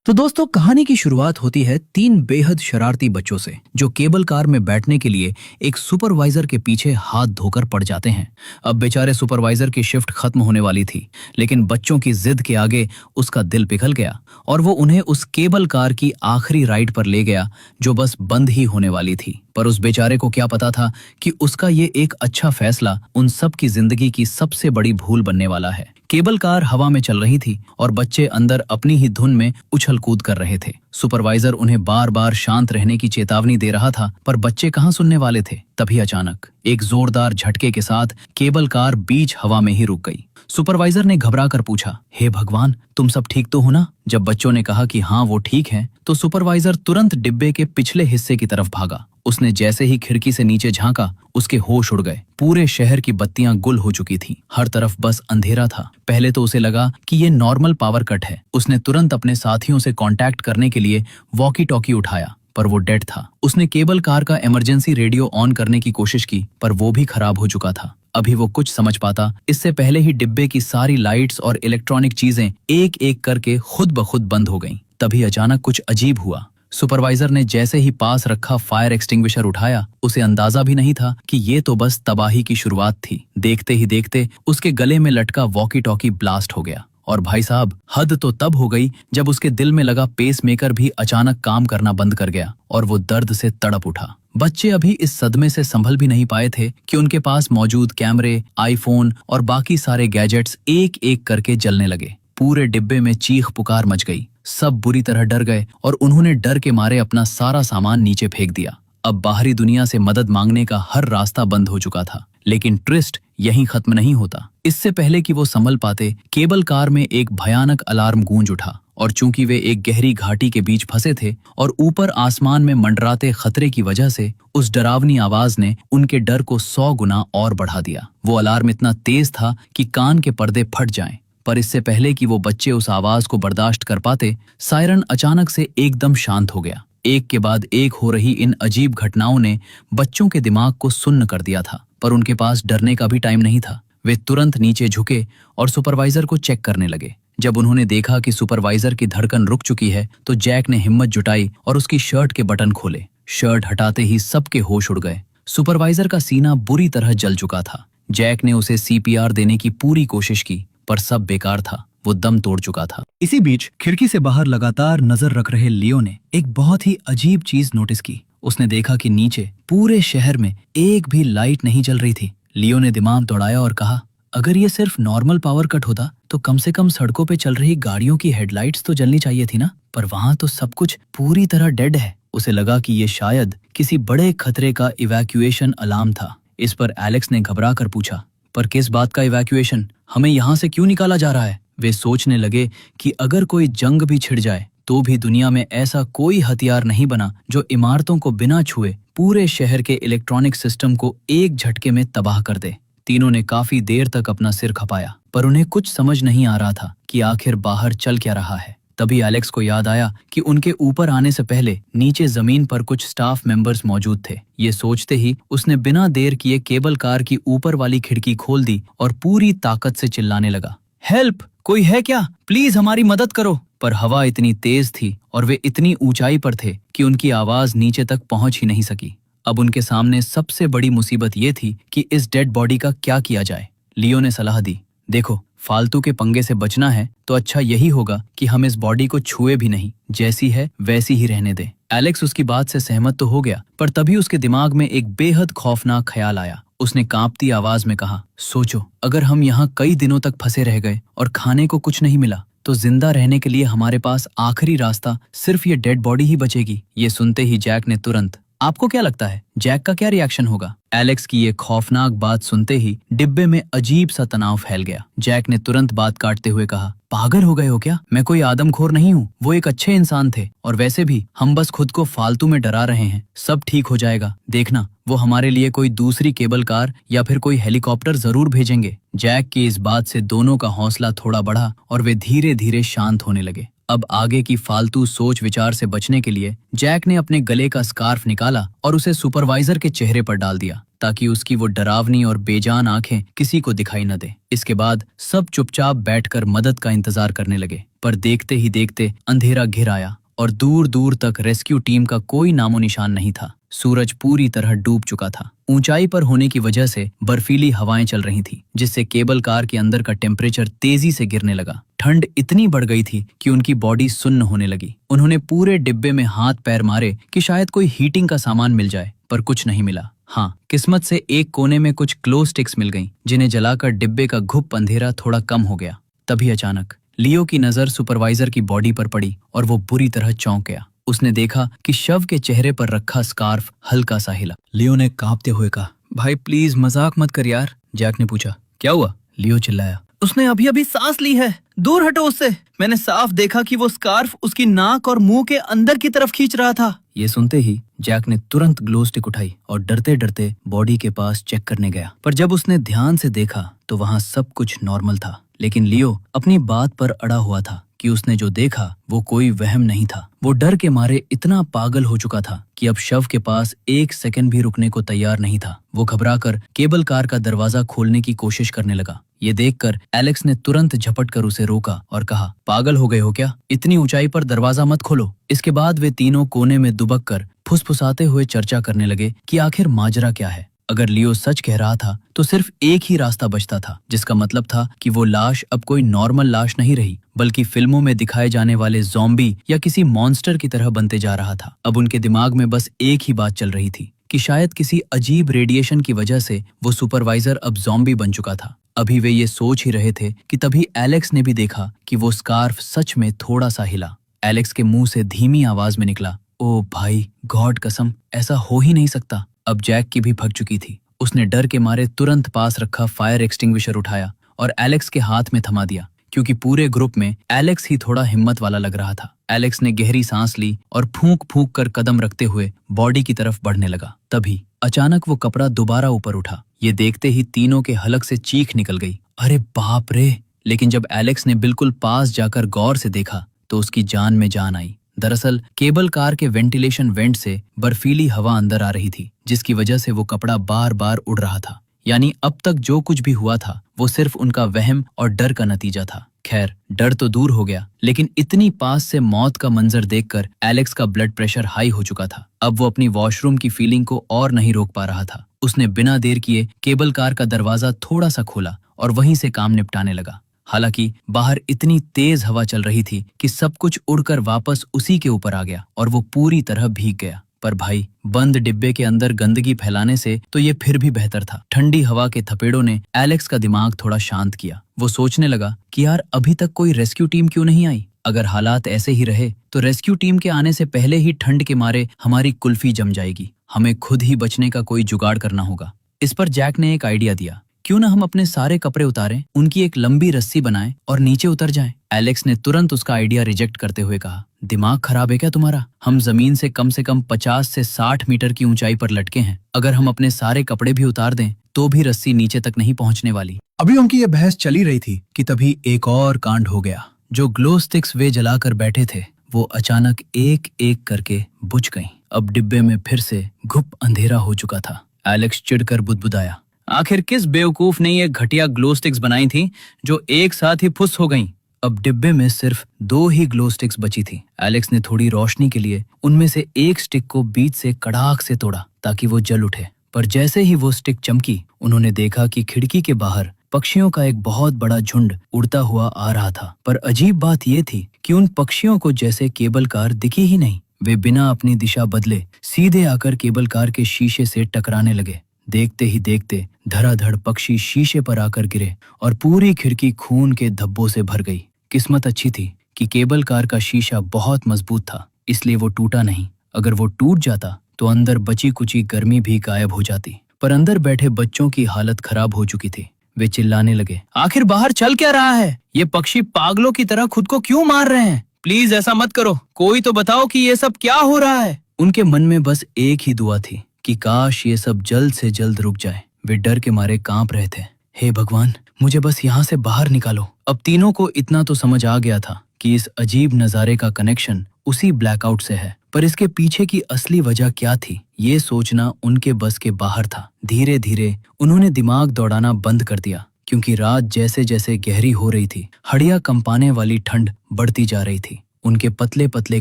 तो दोस्तों, कहानी की शुरुआत होती है तीन बेहद शरारती बच्चों से जो केबल कार में बैठने के लिए एक सुपरवाइजर के पीछे हाथ धोकर पड़ जाते हैं। अब बेचारे सुपरवाइजर की शिफ्ट खत्म होने वाली थी, लेकिन बच्चों की जिद के आगे उसका दिल पिघल गया और वो उन्हें उस केबल कार की आखिरी राइड पर ले गया जो बस बंद ही होने वाली थी। पर उस बेचारे को क्या पता था कि उसका ये एक अच्छा फैसला उन सब की जिंदगी की सबसे बड़ी भूल बनने वाला है। केबल कार हवा में चल रही थी और बच्चे अंदर अपनी ही धुन में उछल कूद कर रहे थे। सुपरवाइजर उन्हें बार बार शांत रहने की चेतावनी दे रहा था, पर बच्चे कहाँ सुनने वाले थे। तभी अचानक एक जोरदार झटके के साथ केबल कार बीच हवा में ही रुक गई। सुपरवाइजर ने घबरा कर पूछा, हे भगवान, तुम सब ठीक तो हो ना? जब बच्चों ने कहा कि हाँ वो ठीक है, तो सुपरवाइजर तुरंत डिब्बे के पिछले हिस्से की तरफ भागा। उसने जैसे ही खिड़की से नीचे झांका, उसके होश उड़ गए। पूरे शहर की बत्तियां गुल हो चुकी थीं। हर तरफ बस अंधेरा था। पहले तो उसे लगा कि ये नॉर्मल पावर कट है। उसने तुरंत अपने साथियों से कांटेक्ट करने के लिए वॉकी टॉकी उठाया, पर वो डेड था। उसने केबल कार का इमरजेंसी रेडियो ऑन करने की कोशिश की, पर वो भी खराब हो चुका था। अभी वो कुछ समझ पाता, इससे पहले ही डिब्बे की सारी लाइट्स और इलेक्ट्रॉनिक चीजें एक एक करके खुद ब खुद बंद हो गईं। तभी अचानक कुछ अजीब हुआ। सुपरवाइजर ने जैसे ही पास रखा फायर एक्सटिंग्विशर उठाया, उसे अंदाजा भी नहीं था कि ये तो बस तबाही की शुरुआत थी। देखते ही देखते उसके गले में लटका वॉकी टॉकी ब्लास्ट हो गया। और भाई साहब, हद तो तब हो गई जब उसके दिल में लगा पेसमेकर भी अचानक काम करना बंद कर गया और वो दर्द से तड़प उठा। बच्चे अभी इस सदमे से संभल भी नहीं पाए थे कि उनके पास मौजूद कैमरे, आईफोन और बाकी सारे गैजेट्स एक एक करके जलने लगे। पूरे डिब्बे में चीख पुकार मच गई। सब बुरी तरह डर गए और उन्होंने डर के मारे अपना सारा सामान नीचे फेंक दिया। अब बाहरी दुनिया से मदद मांगने का हर रास्ता बंद हो चुका था। लेकिन ट्विस्ट यहीं खत्म नहीं होता। इससे पहले कि वो संभल पाते, केबल कार में एक भयानक अलार्म गूंज उठा और चूंकि वे एक गहरी घाटी के बीच फंसे थे और ऊपर आसमान में मंडराते खतरे की वजह से उस डरावनी आवाज ने उनके डर को 100 गुना और बढ़ा दिया। वो अलार्म इतना तेज था कि कान के पर्दे फट जाएं। पर इससे पहले कि वो बच्चे उस आवाज को बर्दाश्त कर पाते, सायरन अचानक से एकदम शांत हो गया। एक के बाद एक हो रही इन अजीब घटनाओं ने बच्चों के दिमाग को सुन्न कर दिया था, पर उनके पास डरने का भी टाइम नहीं था। वे तुरंत नीचे झुके और सुपरवाइजर को चेक करने लगे। जब उन्होंने देखा कि सुपरवाइजर की धड़कन रुक चुकी है, तो जैक ने हिम्मत जुटाई और उसकी शर्ट के बटन खोले। शर्ट हटाते ही सबके होश उड़ गए। सुपरवाइजर का सीना बुरी तरह जल चुका था। जैक ने उसे सीपीआर देने की पूरी कोशिश की, पर सब बेकार था। वो दम तोड़ चुका था। इसी बीच खिड़की से बाहर लगातार नजर रख रहे लियो ने एक बहुत ही अजीब चीज नोटिस की। उसने देखा कि नीचे पूरे शहर में एक भी लाइट नहीं जल रही थी। लियो ने दिमाग दौड़ाया और कहा, अगर ये सिर्फ नॉर्मल पावर कट होता तो कम से कम सड़कों पे चल रही गाड़ियों की हेडलाइट्स तो जलनी चाहिए थी ना। पर वहां तो सब कुछ पूरी तरह डेड है। उसे लगा कि ये शायद किसी बड़े खतरे का इवैक्यूएशन अलार्म था। इस पर एलेक्स ने घबरा कर पूछा, पर किस बात का इवैक्यूएशन? हमें यहाँ से क्यों निकाला जा रहा है? वे सोचने लगे कि अगर कोई जंग भी छिड़ जाए तो भी दुनिया में ऐसा कोई हथियार नहीं बना जो इमारतों को बिना छुए पूरे शहर के इलेक्ट्रॉनिक सिस्टम को एक झटके में तबाह कर दे। तीनों ने काफी देर तक अपना सिर खपाया, पर उन्हें कुछ समझ नहीं आ रहा था कि आखिर बाहर चल क्या रहा है। तभी एलेक्स को याद आया कि उनके ऊपर आने से पहले नीचे जमीन पर कुछ स्टाफ मेंबर्स मौजूद थे। ये सोचते ही उसने बिना देर किए केबल कार की ऊपर वाली खिड़की खोल दी और पूरी ताकत से चिल्लाने लगा, हेल्प! कोई है क्या? प्लीज हमारी मदद करो। पर हवा इतनी तेज थी और वे इतनी ऊंचाई पर थे कि उनकी आवाज नीचे तक पहुंच ही नहीं सकी। अब उनके सामने सबसे बड़ी मुसीबत ये थी कि इस डेड बॉडी का क्या किया जाए। लियो ने सलाह दी, देखो, फालतू के पंगे से बचना है तो अच्छा यही होगा कि हम इस बॉडी को छुए भी नहीं, जैसी है वैसी ही रहने दें। एलेक्स उसकी बात से सहमत तो हो गया, पर तभी उसके दिमाग में एक बेहद खौफनाक ख्याल आया। उसने कांपती आवाज में कहा, सोचो, अगर हम यहाँ कई दिनों तक फंसे रह गए और खाने को कुछ नहीं मिला, तो जिंदा रहने के लिए हमारे पास आखिरी रास्ता सिर्फ ये डेड बॉडी ही बचेगी। ये सुनते ही जैक ने तुरंत, आपको क्या लगता है जैक का क्या रिएक्शन होगा? एलेक्स की ये खौफनाक बात सुनते ही डिब्बे में अजीब सा तनाव फैल गया। जैक ने तुरंत बात काटते हुए कहा, पागल हो गए हो क्या? मैं कोई आदमखोर नहीं हूँ। वो एक अच्छे इंसान थे और वैसे भी हम बस खुद को फालतू में डरा रहे हैं। सब ठीक हो जाएगा, देखना, वो हमारे लिए कोई दूसरी केबल कार या फिर कोई हेलीकॉप्टर जरूर भेजेंगे। जैक की इस बात से दोनों का हौसला थोड़ा बढ़ा और वे धीरे धीरे शांत होने लगे। अब आगे की फालतू सोच विचार से बचने के लिए जैक ने अपने गले का स्कार्फ निकाला और उसे सुपरवाइजर के चेहरे पर डाल दिया, ताकि उसकी वो डरावनी और बेजान आंखें किसी को दिखाई न दे। इसके बाद सब चुपचाप बैठकर मदद का इंतजार करने लगे। पर देखते ही देखते अंधेरा घिर आया और दूर दूर तक रेस्क्यू टीम का कोई नामो निशान नहीं था। सूरज पूरी तरह डूब चुका था। ऊंचाई पर होने की वजह से बर्फीली हवाएं चल रही थी, जिससे केबल कार के अंदर का टेम्परेचर तेजी से गिरने लगा। ठंड इतनी बढ़ गई थी कि उनकी बॉडी सुन्न होने लगी। उन्होंने पूरे डिब्बे में हाथ पैर मारे कि शायद कोई हीटिंग का सामान मिल जाए, पर कुछ नहीं मिला। हाँ, किस्मत से एक कोने में कुछ ग्लो स्टिक्स मिल गईं, जिन्हें जलाकर डिब्बे का घुप अंधेरा थोड़ा कम हो गया। तभी अचानक लियो की नजर सुपरवाइजर की बॉडी पर पड़ी और वो बुरी तरह चौंक गया। उसने देखा कि शव के चेहरे पर रखा स्कार्फ हल्का सा हिला। लियो ने कांपते हुए कहा, भाई प्लीज मजाक मत कर यार। जैक ने पूछा, क्या हुआ? लियो चिल्लाया, उसने अभी अभी सांस ली है, दूर हटो उससे। मैंने साफ देखा कि वो स्कार्फ उसकी नाक और मुंह के अंदर की तरफ खींच रहा था। ये सुनते ही जैक ने तुरंत ग्लो स्टिक उठाई और डरते डरते बॉडी के पास चेक करने गया। पर जब उसने ध्यान से देखा तो वहाँ सब कुछ नॉर्मल था, लेकिन लियो अपनी बात पर अड़ा हुआ था कि उसने जो देखा वो कोई वहम नहीं था। वो डर के मारे इतना पागल हो चुका था कि अब शव के पास एक सेकंड भी रुकने को तैयार नहीं था। वो घबराकर केबल कार का दरवाजा खोलने की कोशिश करने लगा। ये देखकर एलेक्स ने तुरंत झपट कर उसे रोका और कहा, पागल हो गए हो क्या? इतनी ऊंचाई पर दरवाजा मत खोलो। इसके बाद वे तीनों कोने में दुबक कर फुसफुसाते हुए चर्चा करने लगे कि आखिर माजरा क्या है। अगर लियो सच कह रहा था तो सिर्फ एक ही रास्ता बचता था, जिसका मतलब था कि वो लाश अब कोई नॉर्मल लाश नहीं रही, बल्कि फिल्मों में दिखाए जाने वाले ज़ॉम्बी या किसी मॉन्स्टर की तरह बनते जा रहा था। अब उनके दिमाग में बस एक ही बात चल रही थी कि शायद किसी अजीब रेडिएशन की वजह से वो सुपरवाइजर अब ज़ॉम्बी बन चुका था। अभी वे ये सोच ही रहे थे कि तभी एलेक्स ने भी देखा कि वो स्कार्फ सच में थोड़ा सा हिला। एलेक्स के मुंह से धीमी आवाज में निकला, ओ भाई, गॉड कसम, ऐसा हो ही नहीं सकता। अब जैक की भी भग चुकी थी। उसने डर के मारे तुरंत पास रखा फायर एक्सटिंग्विशर उठाया और एलेक्स के हाथ में थमा दिया, क्योंकि पूरे ग्रुप में एलेक्स ही थोड़ा हिम्मत वाला लग रहा था। एलेक्स ने गहरी सांस ली और फूंक फूंक कर कदम रखते हुए बॉडी की तरफ बढ़ने लगा। तभी अचानक वो कपड़ा दोबारा ऊपर उठा। ये देखते ही तीनों के हलक से चीख निकल गई, अरे बाप रे! लेकिन जब एलेक्स ने बिल्कुल पास जाकर गौर से देखा तो उसकी जान में जान आई। दरअसल केबल कार के वेंटिलेशन वेंट से बर्फीली हवा अंदर आ रही थी, जिसकी वजह से वो कपड़ा बार बार उड़ रहा था। यानी अब तक जो कुछ भी हुआ था वो सिर्फ उनका वहम और डर का नतीजा था। खैर, डर तो दूर हो गया, लेकिन इतनी पास से मौत का मंजर देखकर एलेक्स का ब्लड प्रेशर हाई हो चुका था। अब वो अपनी वॉशरूम की फीलिंग को और नहीं रोक पा रहा था। उसने बिना देर किए केबल कार का दरवाजा थोड़ा सा खोला और वहीं से काम निपटाने लगा। हालांकि बाहर इतनी तेज हवा चल रही थी कि सब कुछ उड़कर वापस उसी के ऊपर आ गया और वो पूरी तरह भीग गया। पर भाई, बंद डिब्बे के अंदर गंदगी फैलाने से तो ये फिर भी बेहतर था। ठंडी हवा के थपेड़ों ने एलेक्स का दिमाग थोड़ा शांत किया। वो सोचने लगा कि यार, अभी तक कोई रेस्क्यू टीम क्यों नहीं आई? अगर हालात ऐसे ही रहे तो रेस्क्यू टीम के आने से पहले ही ठंड के मारे हमारी कुल्फी जम जाएगी। हमें खुद ही बचने का कोई जुगाड़ करना होगा। इस पर जैक ने एक आइडिया दिया, क्यों ना हम अपने सारे कपड़े उतारें, उनकी एक लंबी रस्सी बनाएं और नीचे उतर जाएं। एलेक्स ने तुरंत उसका आइडिया रिजेक्ट करते हुए कहा, दिमाग खराब है क्या तुम्हारा? हम जमीन से कम 50 से 60 मीटर की ऊंचाई पर लटके हैं। अगर हम अपने सारे कपड़े भी उतार दें तो भी रस्सी नीचे तक नहीं पहुंचने वाली। अभी उनकी ये बहस चली रही थी कि तभी एक और कांड हो गया। जो ग्लो स्टिक्स वे जलाकर बैठे थे वो अचानक एक एक करके बुझ गईं। अब डिब्बे में फिर से घुप अंधेरा हो चुका था। एलेक्स चिढ़कर बुदबुदाया, आखिर किस बेवकूफ ने ये घटिया ग्लो स्टिक्स बनाई थी जो एक साथ ही फुस हो गईं? अब डिब्बे में सिर्फ 2 ही ग्लो स्टिक्स बची थी। एलेक्स ने थोड़ी रोशनी के लिए उनमें से एक स्टिक को बीच से कड़ाक से तोड़ा ताकि वो जल उठे। पर जैसे ही वो स्टिक चमकी, उन्होंने देखा कि खिड़की के बाहर पक्षियों का एक बहुत बड़ा झुंड उड़ता हुआ आ रहा था। पर अजीब बात ये थी कि उन पक्षियों को जैसे केबल कार दिखी ही नहीं। वे बिना अपनी दिशा बदले सीधे आकर केबल कार के शीशे से टकराने लगे। देखते ही देखते धड़ाधड़ पक्षी शीशे पर आकर गिरे और पूरी खिड़की खून के धब्बों से भर गई। किस्मत अच्छी थी कि केबल कार का शीशा बहुत मजबूत था, इसलिए वो टूटा नहीं। अगर वो टूट जाता तो अंदर बची कुची गर्मी भी गायब हो जाती। पर अंदर बैठे बच्चों की हालत खराब हो चुकी थी। वे चिल्लाने लगे, आखिर बाहर चल क्या रहा है? ये पक्षी पागलों की तरह खुद को क्यों मार रहे हैं? प्लीज ऐसा मत करो, कोई तो बताओ कि ये सब क्या हो रहा है। उनके मन में बस एक ही दुआ थी कि काश ये सब जल्द से जल्द रुक जाए। वे डर के मारे कांप रहे थे। हे भगवान, मुझे बस यहाँ से बाहर निकालो। अब तीनों को इतना तो समझ आ गया था कि इस अजीब नजारे का कनेक्शन उसी ब्लैकआउट से है, पर इसके पीछे की असली वजह क्या थी, ये सोचना उनके बस के बाहर था। धीरे धीरे उन्होंने दिमाग दौड़ाना बंद कर दिया। क्योंकि रात जैसे जैसे गहरी हो रही थी, हड्डियां कंपाने वाली ठंड बढ़ती जा रही थी। उनके पतले पतले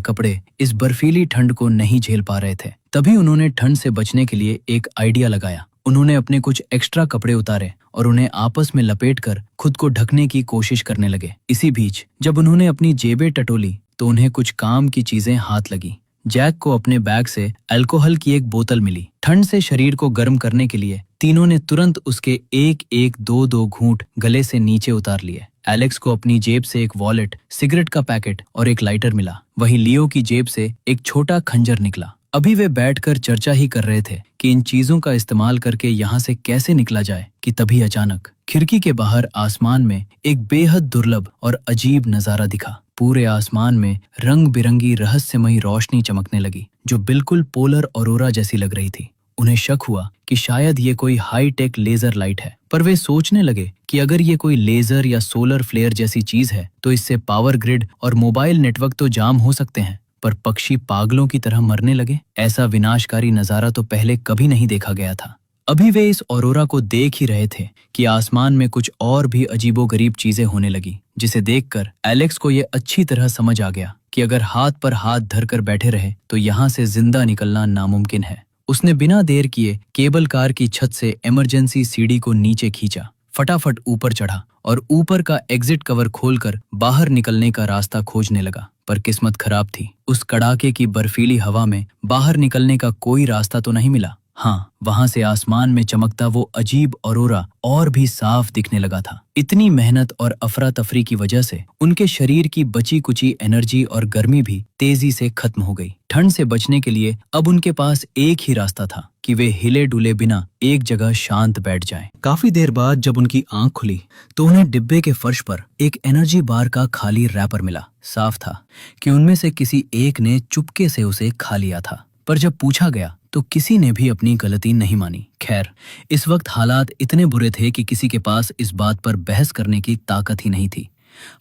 कपड़े इस बर्फीली ठंड को नहीं झेल पा रहे थे। तभी उन्होंने ठंड से बचने के लिए एक आइडिया लगाया। उन्होंने अपने कुछ एक्स्ट्रा कपड़े उतारे और उन्हें आपस में लपेटकर खुद को ढकने की कोशिश करने लगे। इसी बीच जब उन्होंने अपनी जेबें टटोली तो उन्हें कुछ काम की चीजें हाथ लगी। जैक को अपने बैग से अल्कोहल की एक बोतल मिली। ठंड से शरीर को गर्म करने के लिए तीनों ने तुरंत उसके एक एक दो दो घूंट गले से नीचे उतार लिए। एलेक्स को अपनी जेब से एक वॉलेट, सिगरेट का पैकेट और एक लाइटर मिला। वहीं लियो की जेब से एक छोटा खंजर निकला। अभी वे बैठकर चर्चा ही कर रहे थे कि इन चीजों का इस्तेमाल करके यहाँ से कैसे निकला जाए कि तभी अचानक खिड़की के बाहर आसमान में एक बेहद दुर्लभ और अजीब नजारा दिखा। पूरे आसमान में रंग बिरंगी रहस्यमयी रोशनी चमकने लगी जो बिल्कुल पोलर ऑरोरा जैसी लग रही थी। उन्हें शक हुआ कि शायद ये कोई हाई टेक लेजर लाइट है, पर वे सोचने लगे कि अगर ये कोई लेजर या सोलर फ्लेयर जैसी चीज है तो इससे पावर ग्रिड और मोबाइल नेटवर्क तो जाम हो सकते हैं। पर पक्षी पागलों की तरह मरने लगे। ऐसा विनाशकारी नजारा तो पहले कभी नहीं देखा गया था। अभी वे इस ऑरोरा को देख ही रहे थे कि आसमान में कुछ और भी अजीबोगरीब चीजें होने लगी, जिसे देखकर एलेक्स को ये अच्छी तरह समझ आ गया कि अगर हाथ पर हाथ धरकर बैठे रहे तो यहाँ से जिंदा निकलना नामुमकिन है। उसने बिना देर किए केबल कार की छत से इमरजेंसी सीढ़ी को नीचे खींचा, फटाफट ऊपर चढ़ा और ऊपर का एग्जिट कवर खोलकर बाहर निकलने का रास्ता खोजने लगा। पर किस्मत खराब थी। उस कड़ाके की बर्फीली हवा में बाहर निकलने का कोई रास्ता तो नहीं मिला। हाँ, वहां से आसमान में चमकता वो अजीब ऑरोरा और भी साफ दिखने लगा था। इतनी मेहनत और अफरा तफरी की वजह से उनके शरीर की बची कुची एनर्जी और गर्मी भी तेजी से खत्म हो गई। ठंड से बचने के लिए अब उनके पास एक ही रास्ता था कि वे हिले डुले बिना एक जगह शांत बैठ जाएं। काफी देर बाद जब उनकी आंख खुली तो उन्हें डिब्बे के फर्श पर एक एनर्जी बार का खाली रैपर मिला। साफ था कि उनमें से किसी एक ने चुपके से उसे खा लिया था, पर जब पूछा गया तो किसी ने भी अपनी गलती नहीं मानी। खैर, इस वक्त हालात इतने बुरे थे कि किसी के पास इस बात पर बहस करने की ताकत ही नहीं थी।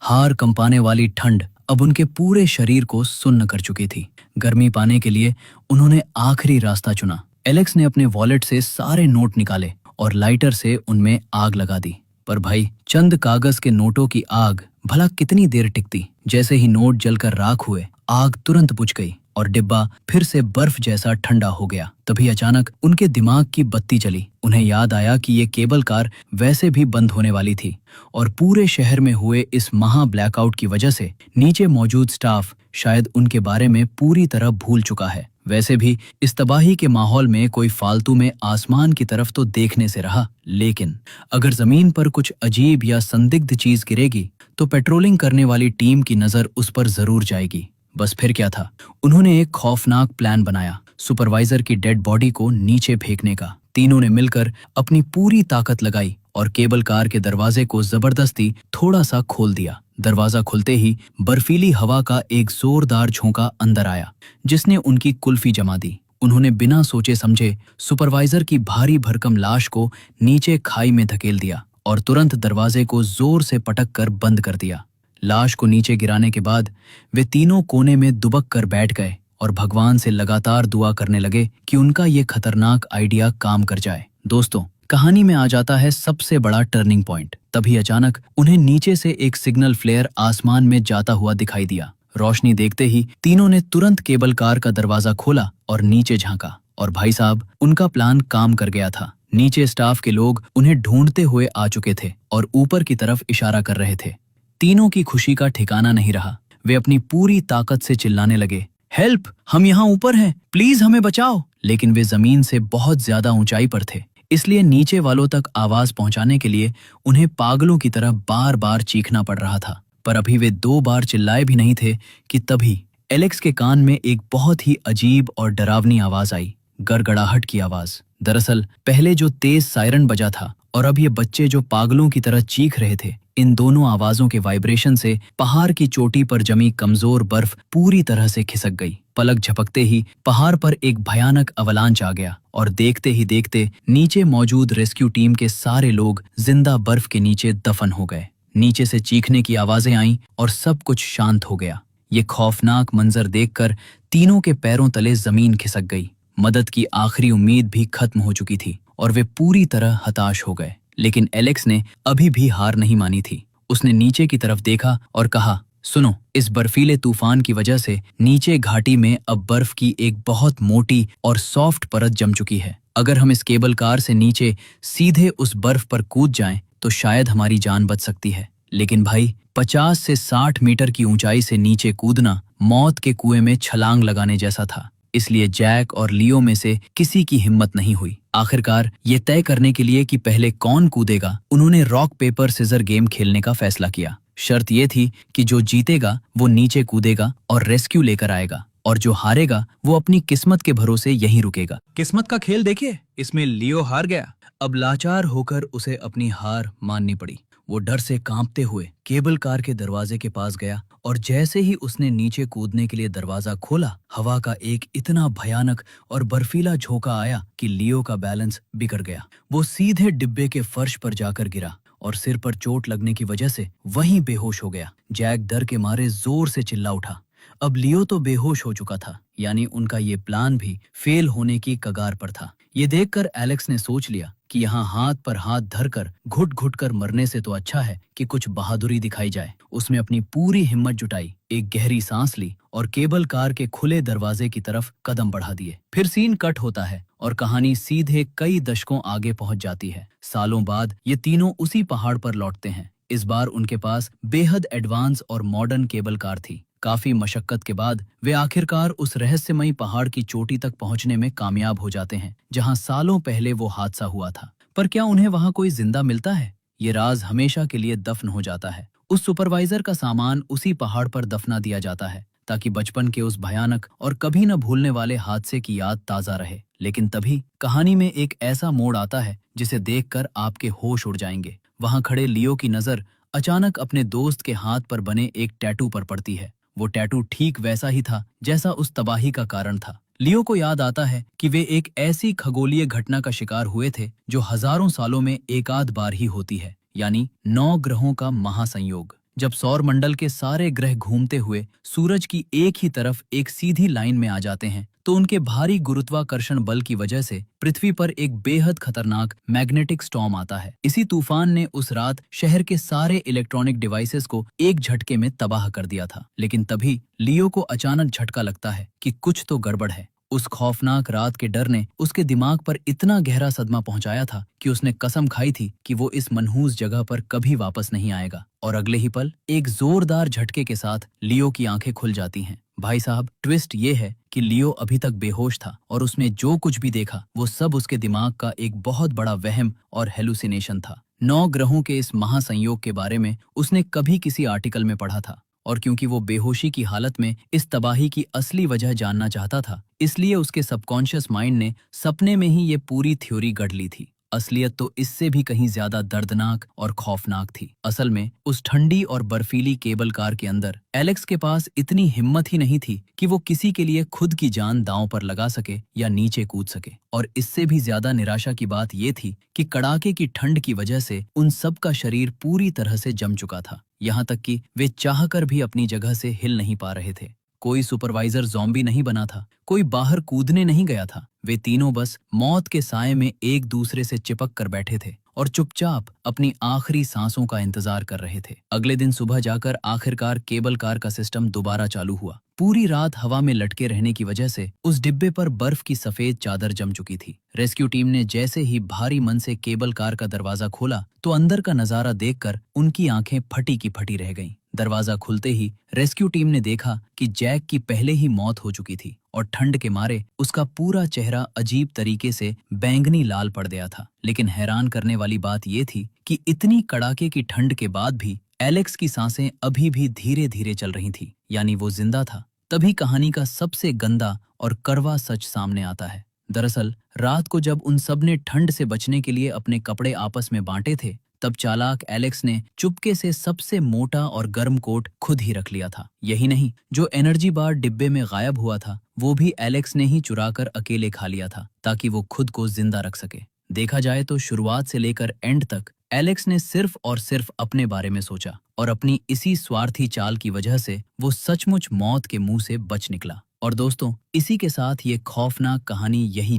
हार कंपाने वाली ठंड अब उनके पूरे शरीर को सुन्न कर चुकी थी। गर्मी पाने के लिए उन्होंने आखिरी रास्ता चुना। एलेक्स ने अपने वॉलेट से सारे नोट निकाले और लाइटर से उनमें आग लगा दी। पर भाई, चंद कागज के नोटों की आग भला कितनी देर टिकती। जैसे ही नोट जलकर राख हुए, आग तुरंत बुझ गई और डिब्बा फिर से बर्फ जैसा ठंडा हो गया। तभी अचानक उनके दिमाग की बत्ती जली। उन्हें याद आया कि ये केबल कार वैसे भी बंद होने वाली थी और पूरे शहर में हुए इस महा ब्लैकआउट की वजह से नीचे मौजूद स्टाफ शायद उनके बारे में पूरी तरह भूल चुका है। वैसे भी इस तबाही के माहौल में कोई फालतू में आसमान की तरफ तो देखने से रहा, लेकिन अगर जमीन पर कुछ अजीब या संदिग्ध चीज गिरेगी तो पेट्रोलिंग करने वाली टीम की नजर उस पर जरूर जाएगी। बस फिर क्या था, उन्होंने एक खौफनाक प्लान बनाया, सुपरवाइजर की डेड बॉडी को नीचे फेंकने का। तीनों ने मिलकर अपनी पूरी ताकत लगाई और केबल कार के दरवाजे को जबरदस्ती थोड़ा सा खोल दिया। दरवाजा खुलते ही बर्फीली हवा का एक जोरदार झोंका अंदर आया, जिसने उनकी कुल्फी जमा दी। उन्होंने बिना सोचे समझे सुपरवाइजर की भारी भरकम लाश को नीचे खाई में धकेल दिया और तुरंत दरवाजे को जोर से पटक कर बंद कर दिया। लाश को नीचे गिराने के बाद वे तीनों कोने में दुबक कर बैठ गए और भगवान से लगातार दुआ करने लगे कि उनका ये खतरनाक आइडिया काम कर जाए। दोस्तों, कहानी में आ जाता है सबसे बड़ा टर्निंग पॉइंट। तभी अचानक उन्हें नीचे से एक सिग्नल फ्लेयर आसमान में जाता हुआ दिखाई दिया। रोशनी देखते ही तीनों ने तुरंत केबल कार का दरवाजा खोला और नीचे झांका। और भाई साहब, उनका प्लान काम कर गया था। नीचे स्टाफ के लोग उन्हें ढूंढते हुए आ चुके थे और ऊपर की तरफ इशारा कर रहे थे। तीनों की खुशी का ठिकाना नहीं रहा। वे अपनी पूरी ताकत से चिल्लाने लगे, हेल्प, हम यहाँ ऊपर हैं, प्लीज हमें बचाओ। लेकिन वे जमीन से बहुत ज्यादा ऊंचाई पर थे, इसलिए नीचे वालों तक आवाज पहुंचाने के लिए उन्हें पागलों की तरह बार बार चीखना पड़ रहा था। पर अभी वे 2 बार चिल्लाए भी नहीं थे कि तभी एलेक्स के कान में एक बहुत ही अजीब और डरावनी आवाज आई, गड़गड़ाहट की आवाज। दरअसल पहले जो तेज सायरन बजा था और अब ये बच्चे जो पागलों की तरह चीख रहे थे, इन दोनों आवाजों के वाइब्रेशन से पहाड़ की चोटी पर जमी कमजोर बर्फ पूरी तरह से खिसक गई। पलक झपकते ही पहाड़ पर एक भयानक अवलांच आ गया और देखते ही देखते नीचे मौजूद रेस्क्यू टीम के सारे लोग जिंदा बर्फ के नीचे दफन हो गए। नीचे से चीखने की आवाजें आईं और सब कुछ शांत हो गया। ये खौफनाक मंजर देखकर तीनों के पैरों तले जमीन खिसक गई। मदद की आखिरी उम्मीद भी खत्म हो चुकी थी और वे पूरी तरह हताश हो गए। लेकिन एलेक्स ने अभी भी हार नहीं मानी थी। उसने नीचे की तरफ देखा और कहा, सुनो, इस बर्फीले तूफान की वजह से नीचे घाटी में अब बर्फ की एक बहुत मोटी और सॉफ्ट परत जम चुकी है। अगर हम इस केबल कार से नीचे सीधे उस बर्फ पर कूद जाएं तो शायद हमारी जान बच सकती है। लेकिन भाई, 50 से 60 मीटर की ऊंचाई से नीचे कूदना मौत के कुएं में छलांग लगाने जैसा था। इसलिए जैक और लियो में से किसी की हिम्मत नहीं हुई। आखिरकार ये तय करने के लिए कि पहले कौन कूदेगा, उन्होंने रॉक पेपर सिजर गेम खेलने का फैसला किया। शर्त ये थी कि जो जीतेगा वो नीचे कूदेगा और रेस्क्यू लेकर आएगा, और जो हारेगा वो अपनी किस्मत के भरोसे यहीं रुकेगा। किस्मत का खेल देखिए, इसमें लियो हार गया। अब लाचार होकर उसे अपनी हार माननी पड़ी। वो डर से कांपते हुए केबल कार के दरवाजे के पास गया और जैसे ही उसने नीचे कूदने के लिए दरवाजा खोला, हवा का एक इतना भयानक और बर्फीला झोंका आया कि लियो का बैलेंस बिगड़ गया। वो सीधे डिब्बे के फर्श पर जाकर गिरा और सिर पर चोट लगने की वजह से वहीं बेहोश हो गया। जैक डर के मारे जोर से चिल्ला उठा। अब लियो तो बेहोश हो चुका था, यानी उनका ये प्लान भी फेल होने की कगार पर था। ये देखकर एलेक्स ने सोच लिया कि यहाँ हाथ पर हाथ धरकर घुट घुट कर मरने से तो अच्छा है कि कुछ बहादुरी दिखाई जाए। उसने अपनी पूरी हिम्मत जुटाई, एक गहरी सांस ली और केबल कार के खुले दरवाजे की तरफ कदम बढ़ा दिए। फिर सीन कट होता है और कहानी सीधे कई दशकों आगे पहुंच जाती है। सालों बाद ये तीनों उसी पहाड़ पर लौटते हैं। इस बार उनके पास बेहद एडवांस और मॉडर्न केबल कार थी। काफी मशक्कत के बाद वे आखिरकार उस रहस्यमयी पहाड़ की चोटी तक पहुंचने में कामयाब हो जाते हैं, जहां सालों पहले वो हादसा हुआ था। पर क्या उन्हें वहां कोई जिंदा मिलता है? ये राज हमेशा के लिए दफन हो जाता है। उस सुपरवाइजर का सामान उसी पहाड़ पर दफना दिया जाता है ताकि बचपन के उस भयानक और कभी न भूलने वाले हादसे की याद ताजा रहे। लेकिन तभी कहानी में एक ऐसा मोड़ आता है जिसे देखकर आपके होश उड़ जाएंगे। वहां खड़े लियो की नजर अचानक अपने दोस्त के हाथ पर बने एक टैटू पर पड़ती है। वो टैटू ठीक वैसा ही था जैसा उस तबाही का कारण था। लियो को याद आता है कि वे एक ऐसी खगोलीय घटना का शिकार हुए थे जो हजारों सालों में एकाध बार ही होती है, यानी 9 ग्रहों का महासंयोग। जब सौर मंडल के सारे ग्रह घूमते हुए सूरज की एक ही तरफ एक सीधी लाइन में आ जाते हैं, तो उनके भारी गुरुत्वाकर्षण बल की वजह से पृथ्वी पर एक बेहद खतरनाक मैग्नेटिक स्टॉर्म आता है। इसी तूफान ने उस रात शहर के सारे इलेक्ट्रॉनिक डिवाइसेस को एक झटके में तबाह कर दिया था। लेकिन तभी लियो को अचानक झटका लगता है कि कुछ तो गड़बड़ है। उस खौफनाक रात के डर ने उसके दिमाग पर इतना गहरा सदमा पहुंचाया था कि उसने कसम खाई थी कि वो इस मनहूस जगह पर कभी वापस नहीं आएगा। और अगले ही पल एक जोरदार झटके के साथ लियो की आंखें खुल जाती हैं। भाई साहब, ट्विस्ट ये है कि लियो अभी तक बेहोश था और उसने जो कुछ भी देखा वो सब उसके दिमाग का एक बहुत बड़ा वहम और हेलुसिनेशन था। 9 ग्रहों के इस महासंयोग के बारे में उसने कभी किसी आर्टिकल में पढ़ा था, और क्योंकि वो बेहोशी की हालत में इस तबाही की असली वजह जानना चाहता था, इसलिए उसके सबकॉन्शियस माइंड ने सपने में ही ये पूरी थ्योरी गढ़ ली थी। असलियत तो इससे भी कहीं ज्यादा दर्दनाक और खौफनाक थी। असल में उस ठंडी और बर्फीली केबल कार के अंदर एलेक्स के पास इतनी हिम्मत ही नहीं थी कि वो किसी के लिए खुद की जान दांव पर लगा सके या नीचे कूद सके। और इससे भी ज्यादा निराशा की बात ये थी कि कड़ाके की ठंड की वजह से उन सब का शरीर पूरी तरह से जम चुका था, यहाँ तक कि वे चाहकर भी अपनी जगह से हिल नहीं पा रहे थे। कोई सुपरवाइजर ज़ॉम्बी नहीं बना था, कोई बाहर कूदने नहीं गया था। वे तीनों बस मौत के साए में एक दूसरे से चिपक कर बैठे थे और चुपचाप अपनी आखिरी सांसों का इंतजार कर रहे थे। अगले दिन सुबह जाकर आखिरकार केबल कार का सिस्टम दोबारा चालू हुआ। पूरी रात हवा में लटके रहने की वजह से उस डिब्बे पर बर्फ की सफेद चादर जम चुकी थी। रेस्क्यू टीम ने जैसे ही भारी मन से केबल कार का दरवाजा खोला तो अंदर का नजारा देखकर उनकी आंखें फटी की फटी रह गईं। दरवाजा खुलते ही रेस्क्यू टीम ने देखा कि जैक की पहले ही मौत हो चुकी थी और ठंड के मारे उसका पूरा चेहरा अजीब तरीके से बैंगनी लाल पड़ गया था। लेकिन हैरान करने वाली बात ये थी कि इतनी कड़ाके की ठंड के बाद भी एलेक्स की सांसें अभी भी धीरे धीरे चल रही थी, यानी वो जिंदा था। तभी कहानी का सबसे गंदा और कड़वा सच सामने आता है। दरअसल रात को जब उन सब ने ठंड से बचने के लिए अपने कपड़े आपस में बांटे थे, तब चालाक एलेक्स ने चुपके से सबसे मोटा और गर्म कोट खुद ही रख लिया था। यही नहीं, जो एनर्जी बार डिब्बे में गायब हुआ था वो भी एलेक्स ने ही चुराकर अकेले खा लिया था ताकि वो खुद को जिंदा रख सके। देखा जाए तो शुरुआत से लेकर एंड तक एलेक्स ने सिर्फ और सिर्फ अपने बारे में सोचा और अपनी इसी स्वार्थी चाल की वजह से वो सचमुच मौत के मुंह से बच निकला। और दोस्तों, इसी के साथ ये खौफनाक कहानी यही